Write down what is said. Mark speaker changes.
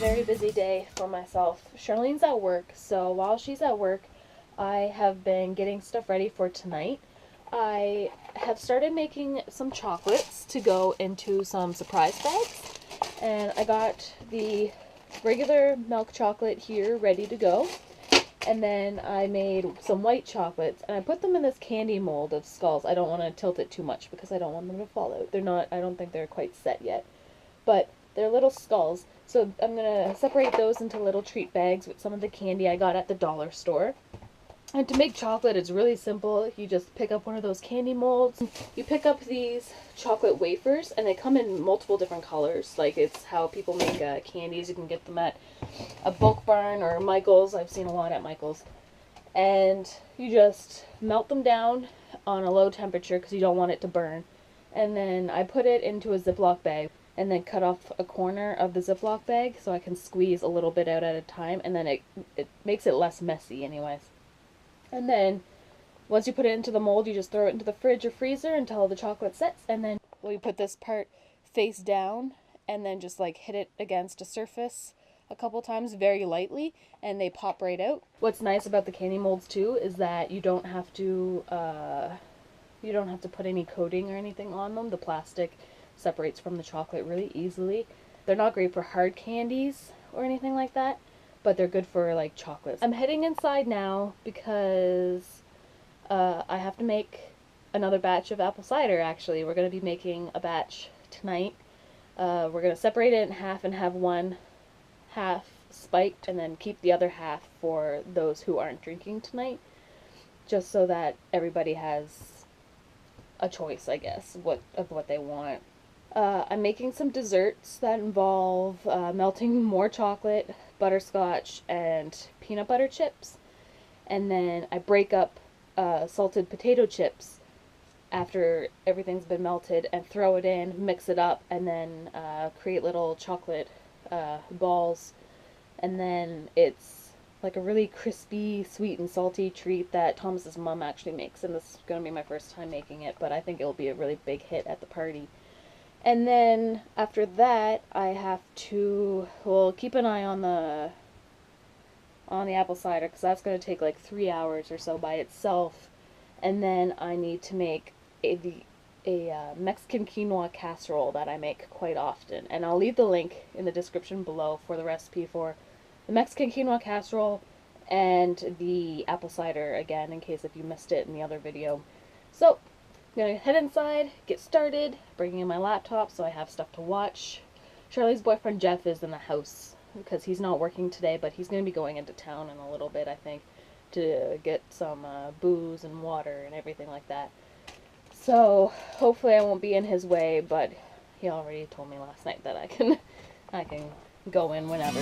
Speaker 1: very busy day for myself. Charlene's at work, so while she's at work, I have been getting stuff ready for tonight. I have started making some chocolates to go into some surprise bags, and I got the regular milk chocolate here ready to go, and then I made some white chocolates, and I put them in this candy mold of skulls. I don't want to tilt it too much because I don't want them to fall out. I don't think they're quite set yet, but they're little skulls. So I'm going to separate those into little treat bags with some of the candy I got at the dollar store. And to make chocolate, it's really simple. You just pick up one of those candy molds. You pick up these chocolate wafers, and they come in multiple different colors. Like, it's how people make candies. You can get them at a Bulk Barn or Michael's. I've seen a lot at Michael's. And you just melt them down on a low temperature because you don't want it to burn. And then I put it into a Ziploc bag and then cut off a corner of the Ziploc bag so I can squeeze a little bit out at a time, and then it makes it less messy anyways. And then once you put it into the mold, you just throw it into the fridge or freezer until the chocolate sets, and then you put this part face down and then just like hit it against a surface a couple times very lightly, and they pop right out. What's nice about the candy molds too is that you don't have to put any coating or anything on them. The plastic separates from the chocolate really easily. They're not great for hard candies or anything like that, but they're good for like chocolates. I'm heading inside now because I have to make another batch of apple cider. Actually, we're going to be making a batch tonight. We're going to separate it in half and have one half spiked and then keep the other half for those who aren't drinking tonight, just so that everybody has a choice, I guess, of what they want. I'm making some desserts that involve melting more chocolate, butterscotch, and peanut butter chips. And then I break up salted potato chips after everything's been melted and throw it in, mix it up, and then create little chocolate balls. And then it's like a really crispy, sweet, and salty treat that Thomas's mom actually makes. And this is going to be my first time making it, but I think it'll be a really big hit at the party. And then after that, I have to, well, keep an eye on the apple cider, because that's going to take like 3 hours or so by itself. And then I need to make a Mexican quinoa casserole that I make quite often. And I'll leave the link in the description below for the recipe for the Mexican quinoa casserole and the apple cider again, in case if you missed it in the other video. So I'm going to head inside, get started, bringing in my laptop so I have stuff to watch. Charlie's boyfriend Jeff is in the house because he's not working today, but he's going to be going into town in a little bit, I think, to get some booze and water and everything like that. So hopefully I won't be in his way, but he already told me last night that I can go in whenever.